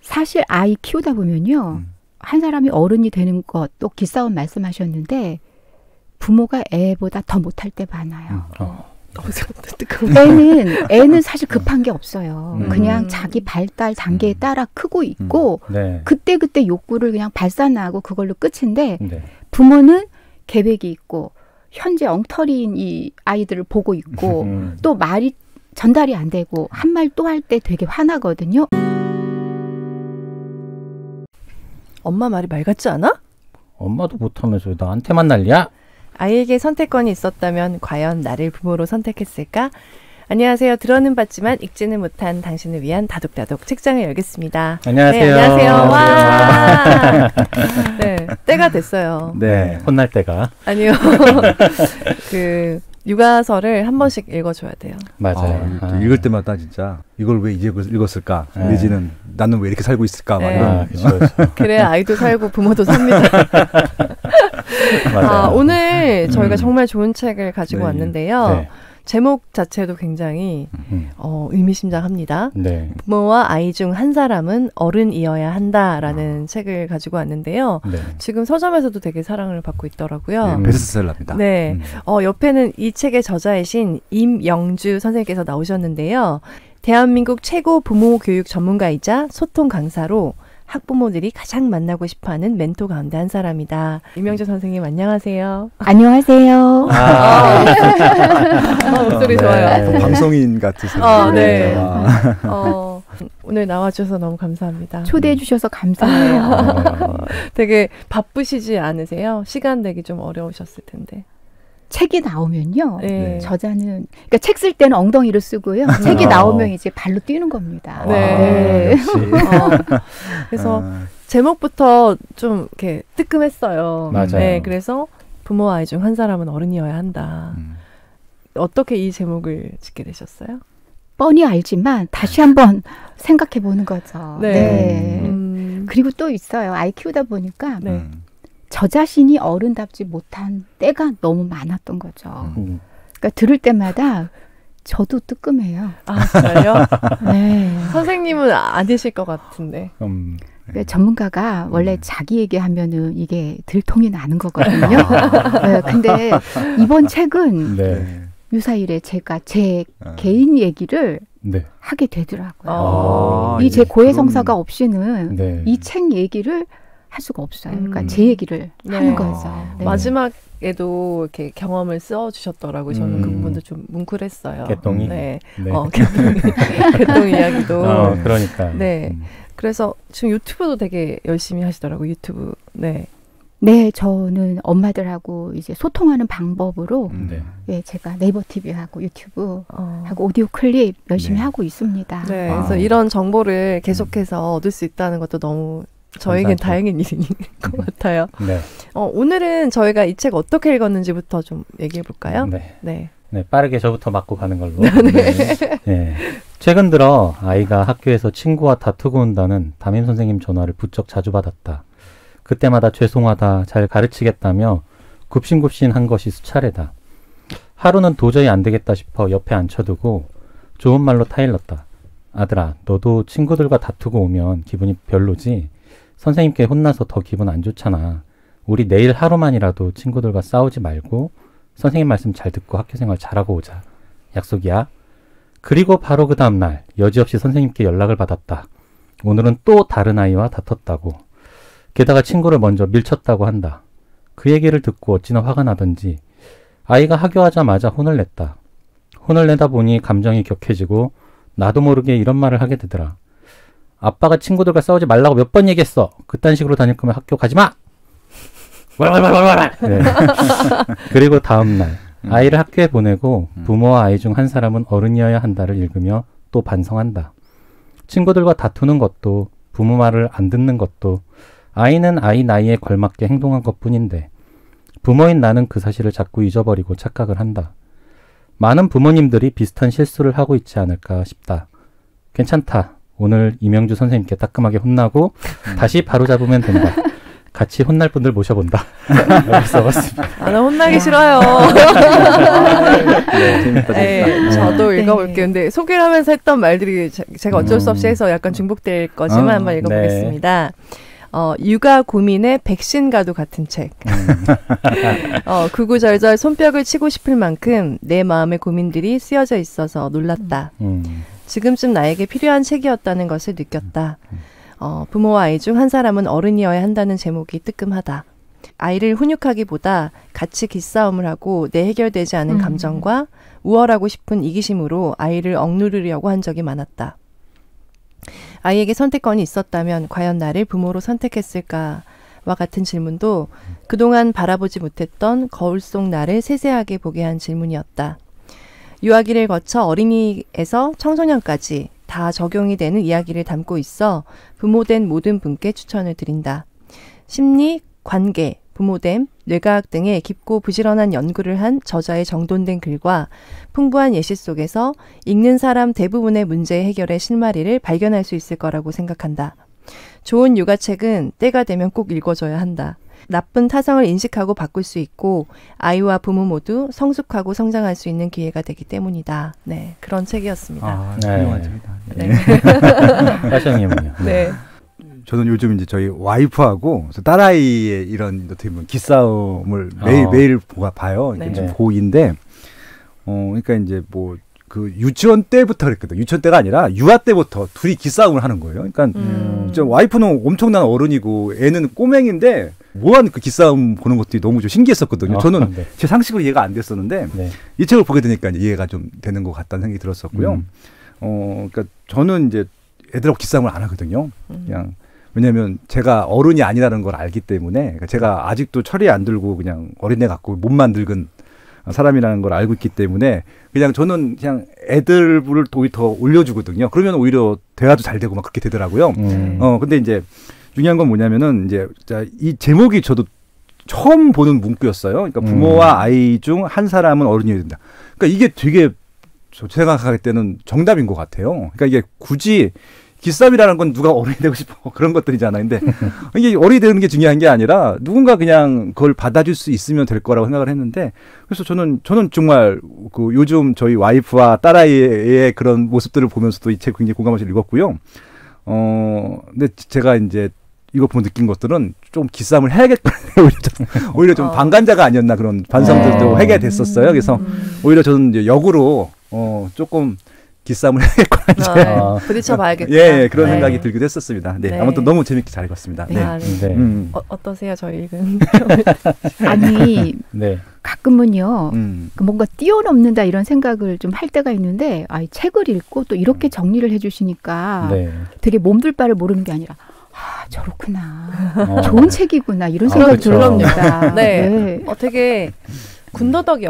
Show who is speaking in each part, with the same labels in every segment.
Speaker 1: 사실 아이 키우다 보면요. 한 사람이 어른이 되는 것, 또 기싸움 말씀하셨는데 부모가 애보다 더 못할 때 많아요. 애는 사실 급한 게 없어요. 그냥 자기 발달 단계에 따라 크고 있고
Speaker 2: 네.
Speaker 1: 그때그때 욕구를 그냥 발산하고 그걸로 끝인데
Speaker 2: 네.
Speaker 1: 부모는 계획이 있고 현재 엉터리인 이 아이들을 보고 있고 또 말이 전달이 안 되고 한 말 또 할 때 되게 화나거든요.
Speaker 3: 엄마 말이 말 같지 않아?
Speaker 2: 엄마도 못하면서 왜 나한테만 난리야?
Speaker 3: 아이에게 선택권이 있었다면 과연 나를 부모로 선택했을까? 안녕하세요. 들어는 봤지만 읽지는 못한 당신을 위한 다독다독 책장을 열겠습니다.
Speaker 2: 안녕하세요.
Speaker 3: 네, 안녕하세요. 와. 네, 때가 됐어요.
Speaker 2: 네, 혼날 때가.
Speaker 3: 아니요. 육아서를 한 번씩 읽어줘야 돼요.
Speaker 2: 맞아요.
Speaker 4: 읽을 때마다 진짜 이걸 왜 이제 읽었을까? 내지는 나는 왜 이렇게 살고 있을까? 막 이런.
Speaker 2: 그렇죠.
Speaker 3: 그래야 아이도 살고 부모도 삽니다. 오늘 저희가 정말 좋은 책을 가지고 왔는데요. 네. 제목 자체도 굉장히 의미심장합니다.
Speaker 2: 네.
Speaker 3: 부모와 아이 중 한 사람은 어른이어야 한다라는 책을 가지고 왔는데요.
Speaker 2: 네.
Speaker 3: 지금 서점에서도 되게 사랑을 받고 있더라고요.
Speaker 4: 네, 베스트셀러입니다.
Speaker 3: 네. 옆에는 이 책의 저자이신 임영주 선생님께서 나오셨는데요. 대한민국 최고 부모 교육 전문가이자 소통 강사로 학부모들이 가장 만나고 싶어하는 멘토 가운데 한 사람이다. 임영주 선생님 안녕하세요.
Speaker 1: 안녕하세요.
Speaker 3: 목소리 좋아요.
Speaker 4: 네. 방송인 같으세요.
Speaker 3: 네. 오늘 나와주셔서 너무 감사합니다.
Speaker 1: 초대해 주셔서 감사해요.
Speaker 3: 되게 바쁘시지 않으세요? 시간 내기 좀 어려우셨을 텐데.
Speaker 1: 책이 나오면요.
Speaker 3: 네.
Speaker 1: 저자는 그러니까 책 쓸 때는 엉덩이로 쓰고요. 책이 나오면 이제 발로 뛰는 겁니다.
Speaker 3: 네.
Speaker 4: 역시.
Speaker 3: 그래서 제목부터 좀 이렇게 뜨끔했어요.
Speaker 2: 맞아요.
Speaker 3: 네, 그래서 부모 아이 중 한 사람은 어른이어야 한다. 어떻게 이 제목을 짓게 되셨어요?
Speaker 1: 뻔히 알지만 다시 한번 생각해 보는 거죠.
Speaker 3: 네.
Speaker 1: 그리고 또 있어요. 아이 키우다 보니까
Speaker 3: 네.
Speaker 1: 저 자신이 어른답지 못한 때가 너무 많았던 거죠. 그러니까 들을 때마다 저도 뜨끔해요.
Speaker 3: 아, 정말요?
Speaker 1: 네.
Speaker 3: 선생님은 아니실 것 같은데.
Speaker 1: 그러니까 전문가가 원래 자기 얘기하면은 이게 들통이 나는 거거든요. 네, 근데 이번 책은 유사일에 제가 제 개인 얘기를 하게 되더라고요. 이 제 고해성사가 없이는 이 책 얘기를 할 수가 없어요. 그러니까 제 얘기를 하는 거죠. 네.
Speaker 3: 마지막에도 이렇게 경험을 써주셨더라고요. 저는 그 부분도 좀 뭉클했어요.
Speaker 2: 개똥이?
Speaker 3: 네. 개똥 이야기도.
Speaker 2: 그러니까.
Speaker 3: 네. 그래서 지금 유튜브도 되게 열심히 하시더라고요. 유튜브. 네.
Speaker 1: 네, 저는 엄마들하고 이제 소통하는 방법으로 제가 네이버 TV하고 유튜브 하고 오디오 클립 열심히 하고 있습니다.
Speaker 3: 네, 그래서 이런 정보를 계속해서 얻을 수 있다는 것도 너무 저에겐 다행인 일인 것 같아요.
Speaker 2: 네.
Speaker 3: 오늘은 저희가 이 책 어떻게 읽었는지부터 좀 얘기해 볼까요?
Speaker 2: 네, 빠르게 저부터 맞고 가는 걸로. 네. 최근 들어 아이가 학교에서 친구와 다투고 온다는 담임 선생님 전화를 부쩍 자주 받았다. 그때마다 죄송하다, 잘 가르치겠다며 굽신굽신한 것이 수차례다. 하루는 도저히 안 되겠다 싶어 옆에 앉혀두고 좋은 말로 타일렀다. 아들아, 너도 친구들과 다투고 오면 기분이 별로지? 선생님께 혼나서 더 기분 안 좋잖아. 우리 내일 하루만이라도 친구들과 싸우지 말고 선생님 말씀 잘 듣고 학교생활 잘하고 오자. 약속이야. 그리고 바로 그 다음날 여지없이 선생님께 연락을 받았다. 오늘은 또 다른 아이와 다퉜다고. 게다가 친구를 먼저 밀쳤다고 한다. 그 얘기를 듣고 어찌나 화가 나던지 아이가 하교하자마자 혼을 냈다. 혼을 내다 보니 감정이 격해지고 나도 모르게 이런 말을 하게 되더라. 아빠가 친구들과 싸우지 말라고 몇 번 얘기했어. 그딴 식으로 다닐 거면 학교 가지 마. 네. 그리고 다음날 아이를 학교에 보내고 부모와 아이 중 한 사람은 어른이어야 한다를 읽으며 또 반성한다. 친구들과 다투는 것도 부모 말을 안 듣는 것도 아이는 아이 나이에 걸맞게 행동한 것뿐인데 부모인 나는 그 사실을 자꾸 잊어버리고 착각을 한다. 많은 부모님들이 비슷한 실수를 하고 있지 않을까 싶다. 괜찮다. 오늘 임영주 선생님께 따끔하게 혼나고 다시 바로잡으면 된다. 같이 혼날 분들 모셔본다. 이렇게 써봤습니다.
Speaker 3: 나 혼나기 싫어요.
Speaker 4: 네, 재밌다.
Speaker 3: 네, 저도 읽어볼게요. 근데 소개를 하면서 했던 말들이 제가 어쩔 수 없이 해서 약간 중복될 거지만 한번 읽어보겠습니다. 육아 고민의 백신과도 같은 책. 구구절절 손뼉을 치고 싶을 만큼 내 마음의 고민들이 쓰여져 있어서 놀랐다. 지금쯤 나에게 필요한 책이었다는 것을 느꼈다. 부모와 아이 중 한 사람은 어른이어야 한다는 제목이 뜨끔하다. 아이를 훈육하기보다 같이 기싸움을 하고 내 해결되지 않은 감정과 우월하고 싶은 이기심으로 아이를 억누르려고 한 적이 많았다. 아이에게 선택권이 있었다면 과연 나를 부모로 선택했을까와 같은 질문도 그동안 바라보지 못했던 거울 속 나를 세세하게 보게 한 질문이었다. 유아기를 거쳐 어린이에서 청소년까지 다 적용이 되는 이야기를 담고 있어 부모된 모든 분께 추천을 드린다. 심리, 관계, 부모됨, 뇌과학 등의 깊고 부지런한 연구를 한 저자의 정돈된 글과 풍부한 예시 속에서 읽는 사람 대부분의 문제 해결의 실마리를 발견할 수 있을 거라고 생각한다. 좋은 육아책은 때가 되면 꼭 읽어줘야 한다. 나쁜 타성을 인식하고 바꿀 수 있고 아이와 부모 모두 성숙하고 성장할 수 있는 기회가 되기 때문이다. 네, 그런 책이었습니다.
Speaker 4: 훌륭한 책이다.
Speaker 2: 네. 하시영님은요?
Speaker 3: 네.
Speaker 4: 저는 요즘 이제 저희 와이프하고 딸아이의 이런 어떻게 보면 기싸움을 매일 봐요.
Speaker 3: 네.
Speaker 4: 좀 고인데, 그러니까 이제 뭐 그 유치원 때부터 그랬거든. 유치원 때가 아니라 유아 때부터 둘이 기싸움을 하는 거예요. 그러니까 저 와이프는 엄청난 어른이고 애는 꼬맹인데 뭐하는 그 기싸움 보는 것들이 너무 좀 신기했었거든요. 저는
Speaker 2: 네.
Speaker 4: 제 상식으로 이해가 안 됐었는데
Speaker 2: 네.
Speaker 4: 이 책을 보게 되니까 이제 이해가 좀 되는 것 같다는 생각이 들었었고요. 그러니까 저는 이제 애들하고 기싸움을 안 하거든요. 그냥 왜냐하면 제가 어른이 아니라는 걸 알기 때문에 그러니까 제가 아직도 철이 안 들고 그냥 어린애 같고 몸만 늙은 사람이라는 걸 알고 있기 때문에 그냥 저는 그냥 애들을 더 올려주거든요. 그러면 오히려 대화도 잘 되고 막 그렇게 되더라고요. 근데 이제 중요한 건 뭐냐면은 이제 이 제목이 저도 처음 보는 문구였어요. 그러니까 부모와 아이 중 한 사람은 어른이어야 된다. 그러니까 이게 되게 저 생각할 때는 정답인 것 같아요. 그러니까 이게 굳이 기싸움이라는 건 누가 어른이 되고 싶어 그런 것들이잖아요. 근데 이게 어른이 되는 게 중요한 게 아니라 누군가 그냥 그걸 받아줄 수 있으면 될 거라고 생각을 했는데 그래서 저는 정말 그 요즘 저희 와이프와 딸아이의 그런 모습들을 보면서도 이 책 굉장히 공감하면서 읽었고요. 근데 제가 이제 이거 보고 느낀 것들은 좀 기싸움을 해야겠다. 오히려 좀 방관자가 아니었나 그런 반성들도 하게 됐었어요. 그래서 오히려 저는 이제 역으로 조금 기싸움을 해야겠구나.
Speaker 3: 부딪혀 봐야겠다.
Speaker 4: 예, 그런 생각이 들기도 했었습니다. 네, 아무튼 너무 재밌게 잘 읽었습니다. 네.
Speaker 3: 어떠세요, 저희 읽은?
Speaker 1: 아니, 가끔은요, 뭔가 뛰어넘는다 이런 생각을 좀 할 때가 있는데, 이 책을 읽고 또 이렇게 정리를 해주시니까 되게 몸둘 바를 모르는 게 아니라, 저렇구나. 좋은 책이구나. 이런 생각이 들어옵니다.
Speaker 3: 네. 되게 군더더기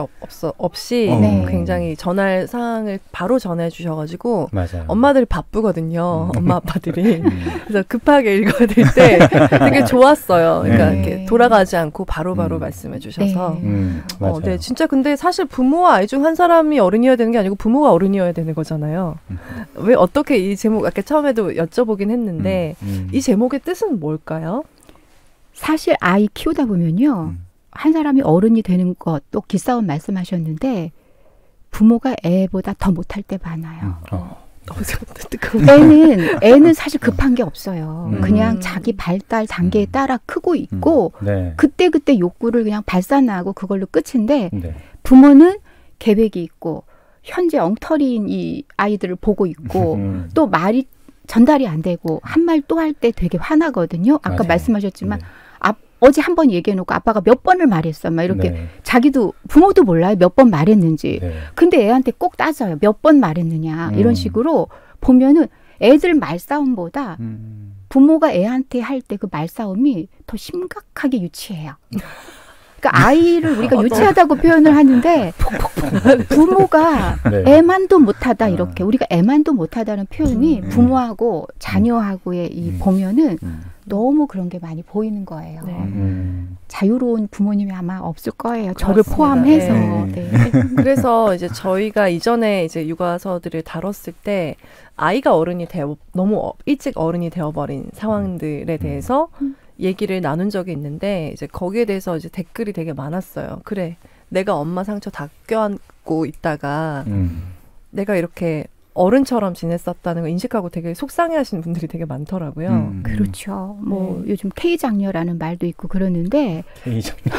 Speaker 3: 없이 굉장히 전할 사항을 바로 전해 주셔가지고 엄마들이 바쁘거든요. 엄마 아빠들이. 그래서 급하게 읽어야 될 때 되게 좋았어요. 그러니까 이렇게 돌아가지 않고 바로바로 말씀해 주셔서. 네, 진짜 근데 사실 부모와 아이 중 한 사람이 어른이어야 되는 게 아니고 부모가 어른이어야 되는 거잖아요. 왜 어떻게 이 제목 아까 처음에도 여쭤보긴 했는데 이 제목의 뜻은 뭘까요?
Speaker 1: 사실 아이 키우다 보면요. 한 사람이 어른이 되는 것, 또 기싸움 말씀하셨는데 부모가 애보다 더 못할 때 많아요. 애는 사실 급한 게 없어요. 그냥 자기 발달 단계에 따라 크고 있고 그때 욕구를 그냥 발산하고 그걸로 끝인데 부모는 계획이 있고 현재 엉터리인 이 아이들을 보고 있고 또 말이 전달이 안 되고 한 말 또 할 때 되게 화나거든요. 아까 말씀하셨지만 어제 한 번 얘기해놓고 아빠가 몇 번을 말했어. 막 이렇게 자기도 부모도 몰라요. 몇 번 말했는지. 근데 애한테 꼭 따져요. 몇 번 말했느냐. 이런 식으로 보면은 애들 말싸움보다 부모가 애한테 할 때 그 말싸움이 더 심각하게 유치해요. 그러니까 아이를 우리가 유치하다고 표현을 하는데 부모가 애만도 못하다 이렇게 우리가 애만도 못하다는 표현이 부모하고 자녀하고의 이 보면은 너무 그런 게 많이 보이는 거예요. 자유로운 부모님이 아마 없을 거예요. 저를 포함해서.
Speaker 3: 그래서 이제 저희가 이전에 이제 육아서들을 다뤘을 때 아이가 어른이 너무 일찍 어른이 되어버린 상황들에 대해서 얘기를 나눈 적이 있는데 이제 거기에 대해서 이제 댓글이 되게 많았어요. 그래, 내가 엄마 상처 다 껴안고 있다가 내가 이렇게 어른처럼 지냈었다는 걸 인식하고 되게 속상해하시는 분들이 되게 많더라고요.
Speaker 1: 그렇죠. 뭐 요즘 K장녀라는 말도 있고 그러는데
Speaker 2: K장녀.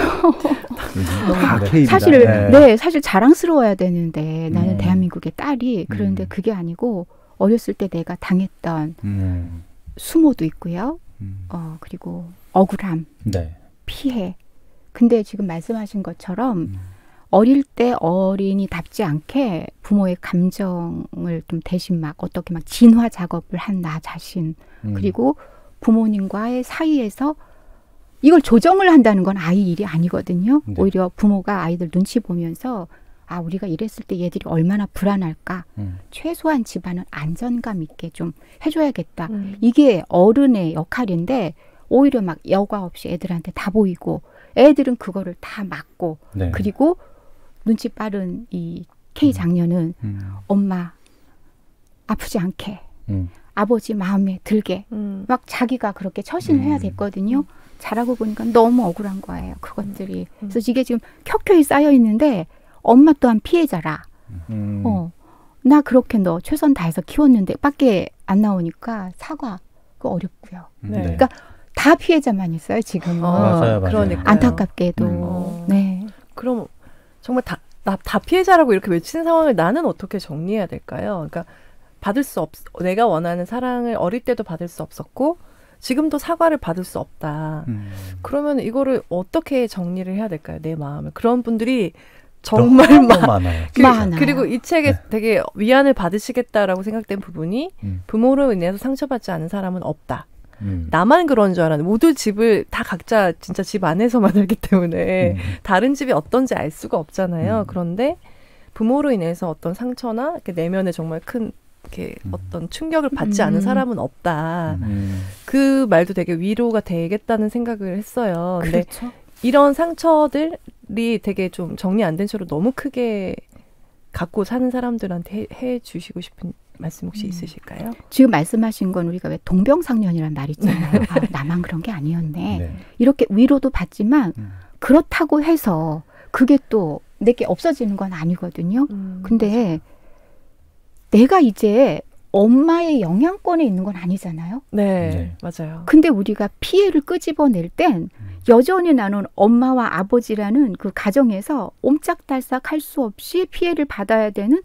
Speaker 1: 사실 사실 자랑스러워야 되는데 나는 대한민국의 딸이 그런데 그게 아니고 어렸을 때 내가 당했던 수모도 있고요. 그리고 억울함, 피해. 근데 지금 말씀하신 것처럼 어릴 때 어린이답지 않게 부모의 감정을 좀 대신 막 어떻게 막 진화 작업을 한 나 자신 그리고 부모님과의 사이에서 이걸 조정을 한다는 건 아이 일이 아니거든요. 오히려 부모가 아이들 눈치 보면서 아, 우리가 이랬을 때 얘들이 얼마나 불안할까. 최소한 집안은 안전감 있게 좀 해줘야겠다. 이게 어른의 역할인데 오히려 막 여과 없이 애들한테 다 보이고 애들은 그거를 다 막고 그리고 눈치 빠른 이 K 장녀는 엄마 아프지 않게 아버지 마음에 들게 막 자기가 그렇게 처신을 해야 됐거든요. 잘하고 보니까 너무 억울한 거예요. 그것들이. 그래서 이게 지금 켜켜이 쌓여 있는데 엄마 또한 피해자라. 나 그렇게 너 최선 다해서 키웠는데 밖에 안 나오니까 사과 그거 어렵고요. 그러니까 다 피해자만 있어요 지금은.
Speaker 2: 맞아요.
Speaker 3: 그러니까요.
Speaker 1: 안타깝게도. 네.
Speaker 3: 그럼 정말 다 피해자라고 이렇게 외치는 상황을 나는 어떻게 정리해야 될까요? 그러니까 내가 원하는 사랑을 어릴 때도 받을 수 없었고 지금도 사과를 받을 수 없다. 그러면 이거를 어떻게 정리를 해야 될까요? 내 마음을. 그런 분들이 정말
Speaker 2: 많아요.
Speaker 3: 그리고 이 책에 되게 위안을 받으시겠다라고 생각된 부분이 부모로 인해서 상처받지 않은 사람은 없다. 나만 그런 줄 알았는데 모두 집을 다 각자 진짜 집 안에서만 살기 때문에 다른 집이 어떤지 알 수가 없잖아요. 그런데 부모로 인해서 어떤 상처나 이렇게 내면에 정말 큰 이렇게 어떤 충격을 받지 않은 사람은 없다. 그 말도 되게 위로가 되겠다는 생각을 했어요. 근데
Speaker 1: 그렇죠.
Speaker 3: 이런 상처들이 되게 좀 정리 안 된 채로 너무 크게 갖고 사는 사람들한테 해 주시고 싶은 말씀 혹시 있으실까요?
Speaker 1: 지금 말씀하신 건 우리가 왜 동병상련이라는 말 있잖아요. 아, 나만 그런 게 아니었네. 이렇게 위로도 받지만 그렇다고 해서 그게 또 내게 없어지는 건 아니거든요. 근데 내가 이제 엄마의 영향권에 있는 건 아니잖아요.
Speaker 3: 네, 맞아요.
Speaker 1: 근데 우리가 피해를 끄집어낼 땐 여전히 나는 엄마와 아버지라는 그 가정에서 옴짝달싹 할 수 없이 피해를 받아야 되는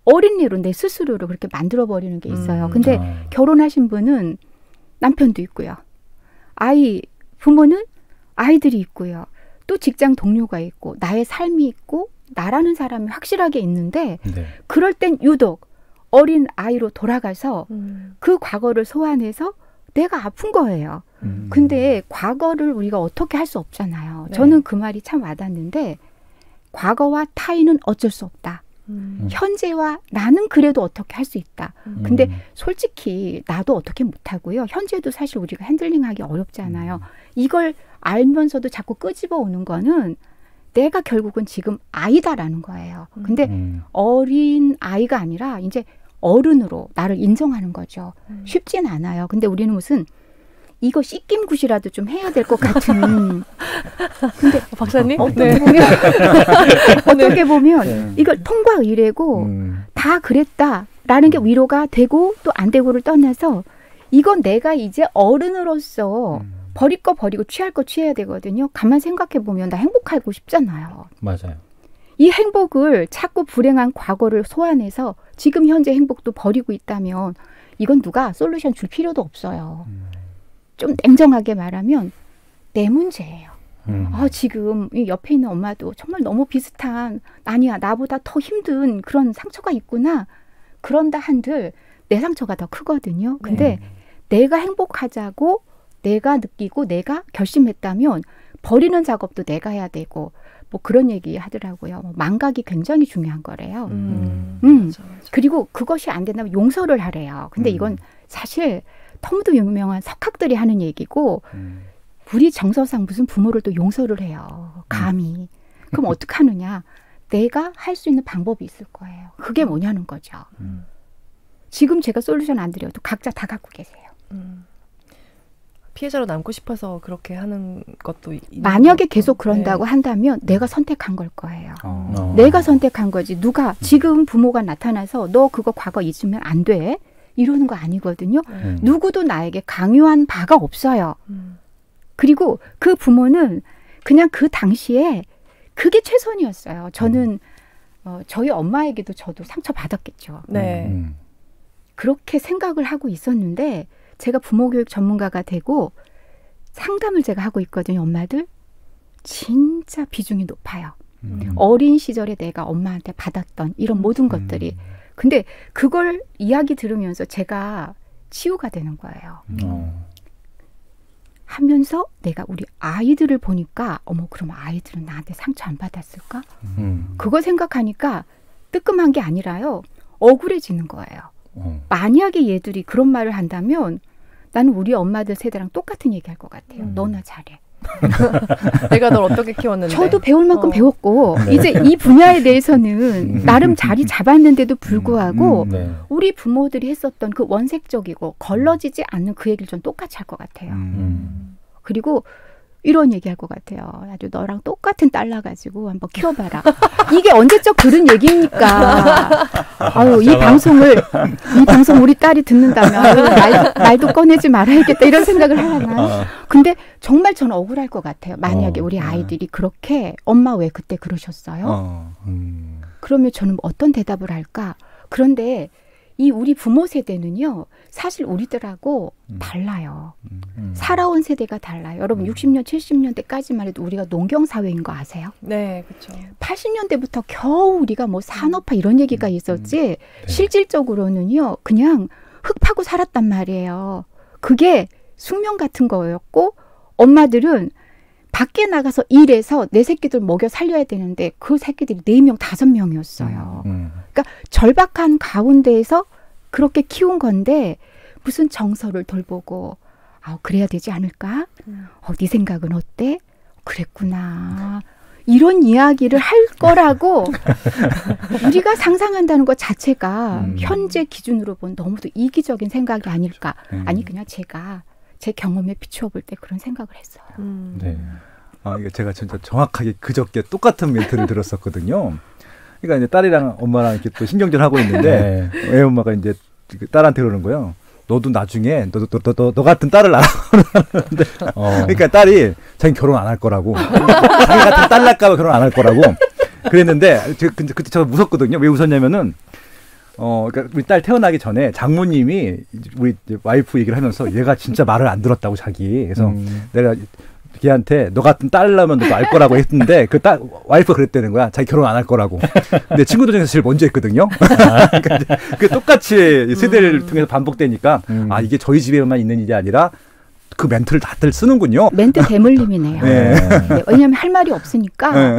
Speaker 1: 어린이로 내 스스로를 그렇게 만들어버리는 게 있어요. 근데 결혼하신 분은 남편도 있고요. 부모는 아이들이 있고요. 또 직장 동료가 있고 나의 삶이 있고 나라는 사람이 확실하게 있는데 그럴 땐 유독 어린 아이로 돌아가서 그 과거를 소환해서 내가 아픈 거예요. 근데 과거를 우리가 어떻게 할 수 없잖아요. 저는 그 말이 참 와닿는데 과거와 타인은 어쩔 수 없다. 현재와 나는 그래도 어떻게 할 수 있다. 근데 솔직히 나도 어떻게 못하고요. 현재도 사실 우리가 핸들링하기 어렵잖아요. 이걸 알면서도 자꾸 끄집어 오는 거는 내가 결국은 지금 아이다라는 거예요. 근데 어린 아이가 아니라 이제 어른으로 나를 인정하는 거죠. 쉽진 않아요. 근데 우리는 무슨 이거 씻김굿이라도 좀 해야 될 것 같은. 근데
Speaker 3: 박사님?
Speaker 1: 어떻게 보면 이걸 통과 의례고 다 그랬다라는 게 위로가 되고 또 안 되고를 떠나서 이건 내가 이제 어른으로서 버릴 거 버리고 취할 거 취해야 되거든요. 가만 생각해 보면 나 행복하고 싶잖아요.
Speaker 2: 맞아요.
Speaker 1: 이 행복을 자꾸 불행한 과거를 소환해서 지금 현재 행복도 버리고 있다면 이건 누가 솔루션 줄 필요도 없어요. 좀 냉정하게 말하면 내 문제예요. 지금 옆에 있는 엄마도 정말 너무 비슷한 아니야 나보다 더 힘든 그런 상처가 있구나. 그런다 한들 내 상처가 더 크거든요. 근데 내가 행복하자고 내가 느끼고 내가 결심했다면 버리는 작업도 내가 해야 되고 뭐 그런 얘기 하더라고요. 망각이 굉장히 중요한 거래요.
Speaker 3: 맞아.
Speaker 1: 그리고 그것이 안 된다면 용서를 하래요. 근데 이건 사실 너무도 유명한 석학들이 하는 얘기고 우리 정서상 무슨 부모를 또 용서를 해요. 감히. 그럼 어떻게 하느냐. 내가 할 수 있는 방법이 있을 거예요. 그게 뭐냐는 거죠. 지금 제가 솔루션 안 드려도 각자 다 갖고 계세요.
Speaker 3: 피해자로 남고 싶어서 그렇게 하는 것도
Speaker 1: 만약에 계속 그런다고 한다면 내가 선택한 걸 거예요. 내가 선택한 거지. 누가 지금 부모가 나타나서 너 그거 과거 잊으면 안 돼. 이러는 거 아니거든요. 누구도 나에게 강요한 바가 없어요. 그리고 그 부모는 그냥 그 당시에 그게 최선이었어요. 저는 저희 엄마에게도 저도 상처받았겠죠.
Speaker 3: 네.
Speaker 1: 그렇게 생각을 하고 있었는데 제가 부모교육 전문가가 되고 상담을 제가 하고 있거든요. 엄마들. 진짜 비중이 높아요. 어린 시절에 내가 엄마한테 받았던 이런 모든 것들이. 근데 그걸 이야기 들으면서 제가 치유가 되는 거예요. 하면서 내가 우리 아이들을 보니까 어머 그럼 아이들은 나한테 상처 안 받았을까? 그거 생각하니까 뜨끔한 게 아니라요. 억울해지는 거예요. 만약에 얘들이 그런 말을 한다면 나는 우리 엄마들 세대랑 똑같은 얘기할 것 같아요. 너나 잘해.
Speaker 3: 내가 널 어떻게 키웠는데.
Speaker 1: 저도 배울 만큼 배웠고 이제 이 분야에 대해서는 나름 자리 잡았는데도 불구하고 우리 부모들이 했었던 그 원색적이고 걸러지지 않는 그 얘기를 좀 똑같이 할 것 같아요. 그리고 이런 얘기할 것 같아요. 아주 너랑 똑같은 딸 낳아가지고 한번 키워봐라. 이게 언제적 그런 얘기입니까? 아유, 이 방송 우리 딸이 듣는다면 아유, 말도 꺼내지 말아야겠다 이런 생각을 하려나. 근데 정말 저는 억울할 것 같아요. 만약에 우리 아이들이 그렇게 엄마 왜 그때 그러셨어요? 그러면 저는 어떤 대답을 할까? 그런데 이 우리 부모 세대는요. 사실 우리들하고 달라요. 살아온 세대가 달라요. 여러분 60년, 70년대까지만 해도 우리가 농경사회인 거 아세요?
Speaker 3: 네, 그렇죠.
Speaker 1: 80년대부터 겨우 우리가 뭐 산업화 이런 얘기가 있었지 실질적으로는요. 그냥 흙 파고 살았단 말이에요. 그게 숙명 같은 거였고 엄마들은 밖에 나가서 일해서 내 새끼들 먹여 살려야 되는데 그 새끼들이 4명, 5명이었어요. 그러니까 절박한 가운데에서 그렇게 키운 건데 무슨 정서를 돌보고 그래야 되지 않을까? 네 생각은 어때? 그랬구나. 이런 이야기를 할 거라고 우리가 상상한다는 것 자체가 현재 기준으로 본 너무도 이기적인 생각이 아닐까. 아니 그냥 제가 제 경험에 비추어 볼 때 그런 생각을 했어요.
Speaker 4: 네. 이거 제가 진짜 정확하게 그저께 똑같은 멘트를 들었었거든요. 그러니까 이제 딸이랑 엄마랑 이렇게 또 신경전 하고 있는데 애 엄마가 이제 딸한테 그러는 거예요. 너도 나중에 너 같은 딸을 낳아. 그러니까 딸이 자기 결혼 안 할 거라고. 자기 같은 딸 낳을까봐 결혼 안 할 거라고. 그랬는데 그때 제가 웃었거든요. 왜 웃었냐면은 그러니까 우리 딸 태어나기 전에 장모님이 우리 와이프 얘기를 하면서 얘가 진짜 말을 안 들었다고 자기. 그래서 내가 걔한테 너 같은 딸 낳으면 너도 알 거라고 했는데 그 와이프가 그랬다는 거야. 자기 결혼 안 할 거라고. 근데 친구들 중에서 제일 먼저 했거든요. 그러니까 그 똑같이 세대를 통해서 반복되니까 이게 저희 집에만 있는 일이 아니라 그 멘트를 다들 쓰는군요.
Speaker 1: 멘트 대물림이네요. 네. 왜냐하면 할 말이 없으니까.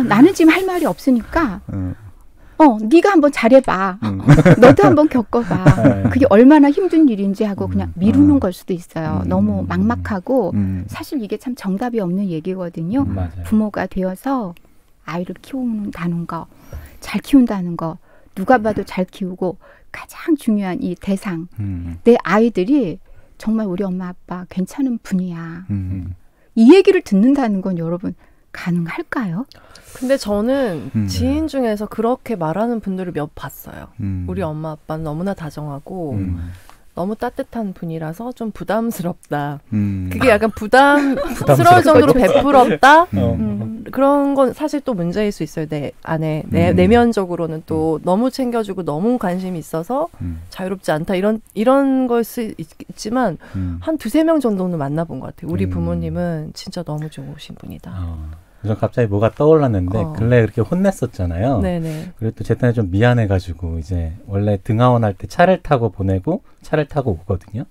Speaker 1: 나는 지금 할 말이 없으니까. 네가 한번 잘해봐. 너도 한번 겪어봐. 그게 얼마나 힘든 일인지 하고 그냥 미루는 걸 수도 있어요. 너무 막막하고 사실 이게 참 정답이 없는 얘기거든요. 부모가 되어서 아이를 키운다는 거, 잘 키운다는 거, 누가 봐도 잘 키우고 가장 중요한 이 대상, 내 아이들이 정말 우리 엄마 아빠 괜찮은 분이야. 이 얘기를 듣는다는 건 여러분 가능할까요?
Speaker 3: 근데 저는 지인 중에서 그렇게 말하는 분들을 몇 봤어요. 우리 엄마 아빠는 너무나 다정하고 너무 따뜻한 분이라서 좀 부담스럽다. 그게 약간 부담스러울 정도로 베풀었다. 그런 건 사실 또 문제일 수 있어요. 내 안에 내면적으로는 또 너무 챙겨주고 너무 관심이 있어서 자유롭지 않다. 이런 걸 수 있지만 한 2-3명 정도는 만나본 것 같아요. 우리 부모님은 진짜 너무 좋으신 분이다.
Speaker 2: 저 갑자기 뭐가 떠올랐는데 근래 그렇게 혼냈었잖아요.
Speaker 3: 네네.
Speaker 2: 그리고 또 제 딴에 좀 미안해가지고 이제 원래 등하원 할 때 차를 타고 보내고 차를 타고 오거든요.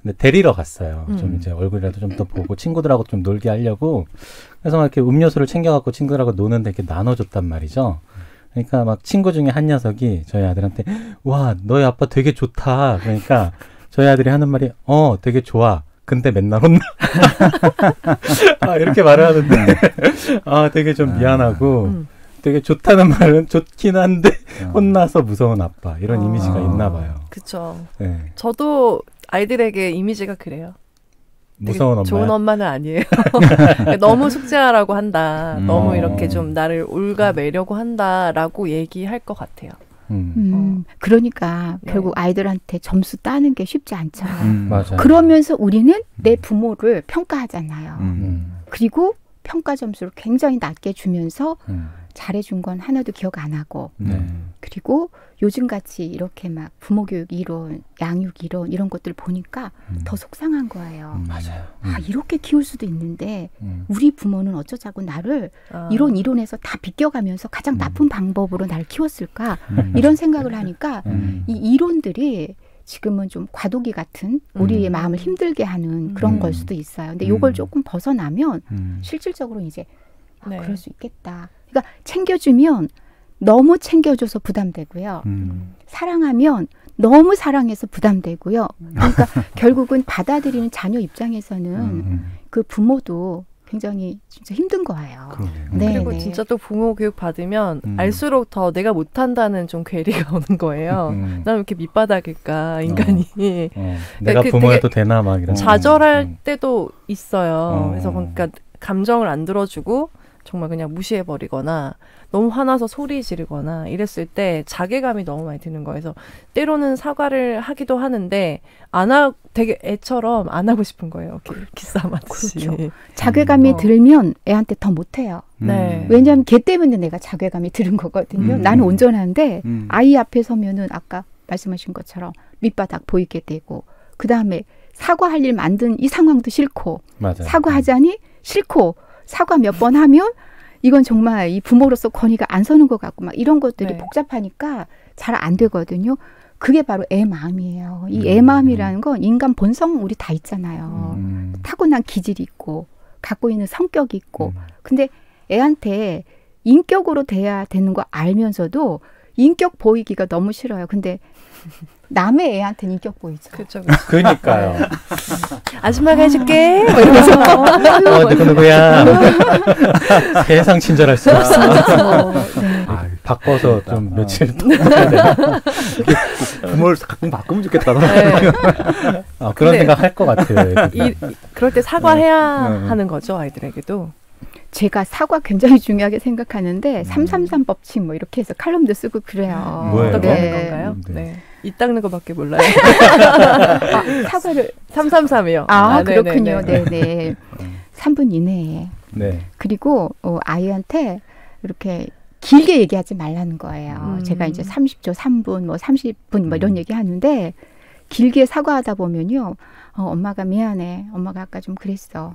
Speaker 2: 근데 데리러 갔어요. 좀 이제 얼굴이라도 좀 더 보고 친구들하고 좀 놀게 하려고. 그래서 막 이렇게 음료수를 챙겨갖고 친구들하고 노는데 이렇게 나눠줬단 말이죠. 그러니까 막 친구 중에 한 녀석이 저희 아들한테 와 너희 아빠 되게 좋다. 그러니까 저희 아들이 하는 말이 되게 좋아. 근데 맨날 혼나. 이렇게 말을 하는데 되게 좀 미안하고 되게 좋다는 말은 좋긴 한데 혼나서 무서운 아빠 이런 이미지가 있나 봐요.
Speaker 3: 그렇죠.
Speaker 2: 네.
Speaker 3: 저도 아이들에게 이미지가 그래요.
Speaker 2: 무서운 엄마.
Speaker 3: 좋은 엄마는 아니에요. 너무 숙제하라고 한다. 너무 이렇게 좀 나를 올가매려고 한다라고 얘기할 것 같아요.
Speaker 1: 그러니까 결국 아이들한테 점수 따는 게 쉽지 않죠.
Speaker 2: 맞아요.
Speaker 1: 그러면서 우리는 내 부모를 평가하잖아요. 그리고 평가 점수를 굉장히 낮게 주면서 잘해준 건 하나도 기억 안 하고 그리고 요즘같이 이렇게 막 부모 교육 이론, 양육 이론 이런 것들 보니까 더 속상한 거예요.
Speaker 2: 맞아요.
Speaker 1: 아, 이렇게 키울 수도 있는데 우리 부모는 어쩌자고 나를 이론에서 다 비껴가면서 가장 나쁜 방법으로 나를 키웠을까 이런 생각을 하니까 이 이론들이 지금은 좀 과도기 같은 우리의 마음을 힘들게 하는 그런 걸 수도 있어요. 근데 이걸 조금 벗어나면 실질적으로 이제 그럴 수 있겠다. 그러니까 챙겨주면 너무 챙겨줘서 부담되고요. 사랑하면 너무 사랑해서 부담되고요. 그러니까 결국은 받아들이는 자녀 입장에서는 그 부모도 굉장히 진짜 힘든 거예요.
Speaker 3: 네, 그리고 진짜 또 부모 교육 받으면 알수록 더 내가 못한다는 좀 괴리가 오는 거예요. 난 왜 이렇게 밑바닥일까 인간이.
Speaker 2: 내가 부모여도 되나 막 이런.
Speaker 3: 좌절할 때도 있어요. 그래서 그러니까 감정을 안 들어주고 정말 그냥 무시해버리거나 너무 화나서 소리 지르거나 이랬을 때 자괴감이 너무 많이 드는 거예요. 그래서 때로는 사과를 하기도 하는데 되게 애처럼 안 하고 싶은 거예요. 기싸움하듯이.
Speaker 1: 그렇죠. 자괴감이 들면 애한테 더 못해요.
Speaker 3: 네.
Speaker 1: 왜냐하면 걔 때문에 내가 자괴감이 들은 거거든요. 나는 온전한데 아이 앞에 서면은 아까 말씀하신 것처럼 밑바닥 보이게 되고 그 다음에 사과할 일 만든 이 상황도 싫고
Speaker 2: 맞아요.
Speaker 1: 사과하자니 싫고 사과 몇 번 하면 이건 정말 이 부모로서 권위가 안 서는 것 같고 막 이런 것들이 복잡하니까 잘 안 되거든요. 그게 바로 애 마음이에요. 이 애 마음이라는 건 인간 본성 우리 다 있잖아요. 타고난 기질이 있고 갖고 있는 성격이 있고 근데 애한테 인격으로 돼야 되는 거 알면서도 인격 보이기가 너무 싫어요. 근데 남의 애한테는 인격 보이죠.
Speaker 3: 그렇죠.
Speaker 2: 그러니까요.
Speaker 3: 아줌마가 해줄게. 뭐 이러면서.
Speaker 2: 누구야. 세상 친절할 수 없어.
Speaker 1: 네.
Speaker 2: 바꿔서 좀 며칠
Speaker 4: 부모를 가끔 바꾸면 좋겠다.
Speaker 2: 네. 그런 생각 할 것 같아요.
Speaker 3: 그럴 때 사과해야 하는 거죠, 아이들에게도.
Speaker 1: 제가 사과 굉장히 중요하게 생각하는데 333 법칙 뭐 이렇게 해서 칼럼도 쓰고 그래요.
Speaker 2: 뭐예요?
Speaker 3: 어떻게 하는 건가요? 네. 이 닦는 것밖에 몰라요.
Speaker 1: 사과를
Speaker 3: 333이요.
Speaker 1: 그렇군요. 네네. 3분 이내에.
Speaker 2: 네.
Speaker 1: 그리고 아이한테 이렇게 길게 얘기하지 말라는 거예요. 제가 이제 30초, 3분, 뭐 30분 뭐 이런 얘기 하는데 길게 사과하다 보면요. 엄마가 미안해. 엄마가 아까 좀 그랬어.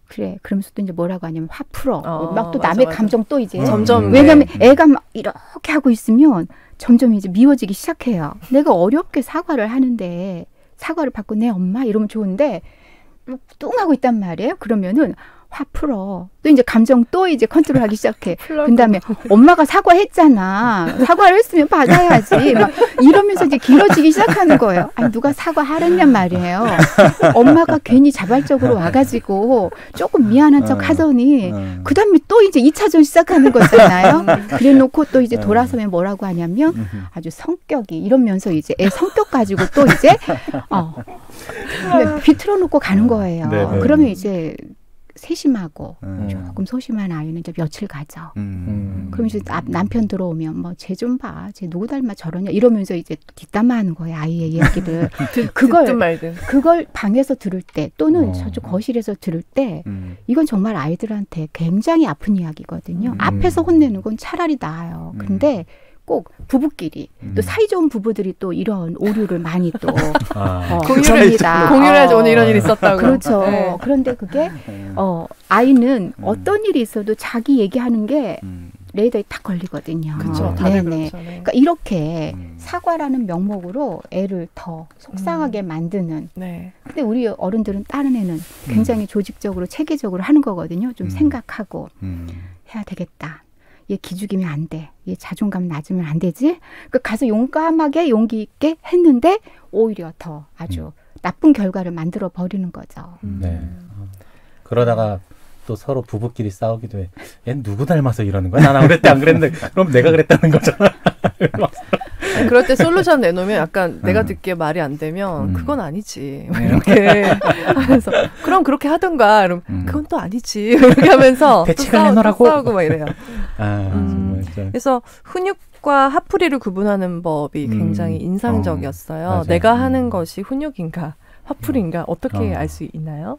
Speaker 1: 그래. 그러면서 또 이제 뭐라고 하냐면 화 풀어. 막 또 남의 감정 또 이제.
Speaker 3: 점점.
Speaker 1: 왜냐면 애가 막 이렇게 하고 있으면 점점 이제 미워지기 시작해요. 내가 어렵게 사과를 하는데 사과를 받고 내 엄마 이러면 좋은데 뚱 하고 있단 말이에요. 그러면은 화 풀어. 또 이제 감정 또 이제 컨트롤하기 시작해. 그 다음에 엄마가 사과했잖아. 사과를 했으면 받아야지. 막 이러면서 이제 길어지기 시작하는 거예요. 아니 누가 사과하랬냔 말이에요. 엄마가 괜히 자발적으로 와가지고 조금 미안한 척 하더니 그 다음에 또 이제 2차전 시작하는 거잖아요. 그래 놓고 또 이제 돌아서면 뭐라고 하냐면 아주 성격이 이러면서 이제 애 성격 가지고 또 이제 비틀어 놓고 가는 거예요.
Speaker 2: 네네.
Speaker 1: 그러면 이제 세심하고 조금 소심한 아이는 이제 며칠 가죠. 그럼 이제 남편 들어오면 뭐 쟤 좀 봐. 쟤 누구 닮아 저러냐 이러면서 이제 뒷담화하는 거예요. 아이의 이야기를. 그걸 방에서 들을 때 또는 저쪽 거실에서 들을 때 이건 정말 아이들한테 굉장히 아픈 이야기거든요. 앞에서 혼내는 건 차라리 나아요. 근데 꼭 부부끼리 또 사이좋은 부부들이 또 이런 오류를 많이 또 공유합니다.
Speaker 3: 공유를 하죠. 오늘 이런 일이 있었다고.
Speaker 1: 그렇죠. 네. 그런데 그게 아이는 어떤 일이 있어도 자기 얘기하는 게 레이더에 딱 걸리거든요.
Speaker 3: 그렇죠.
Speaker 1: 네네. 그렇죠. 네. 그러니까 이렇게 사과라는 명목으로 애를 더 속상하게 만드는. 네. 근데 우리 어른들은 다른 애는 굉장히 조직적으로 체계적으로 하는 거거든요. 좀 생각하고 해야 되겠다. 얘 기죽이면 안 돼. 얘 자존감 낮으면 안 되지. 그 가서 용감하게 용기 있게 했는데 오히려 더 아주 나쁜 결과를 만들어 버리는 거죠.
Speaker 2: 네. 그러다가 또 서로 부부끼리 싸우기도 해. 얘는 누구 닮아서 이러는 거야? 난 안 그랬대 안 그랬는데 그럼 내가 그랬다는 거잖아.
Speaker 3: 그럴 때 솔루션 내놓으면 약간 내가 듣기에 말이 안 되면 그건 아니지 이렇게 하면서 그럼 그렇게 하던가 이러면 그건 또 아니지 이렇게 하면서
Speaker 2: 대책을 내놓으라고
Speaker 3: 싸우고 막 이래요.
Speaker 2: 정말
Speaker 3: 그래서 훈육과 화풀이를 구분하는 법이 굉장히 인상적이었어요. 내가 하는 것이 훈육인가 화풀이인가 어떻게 알 수 있나요?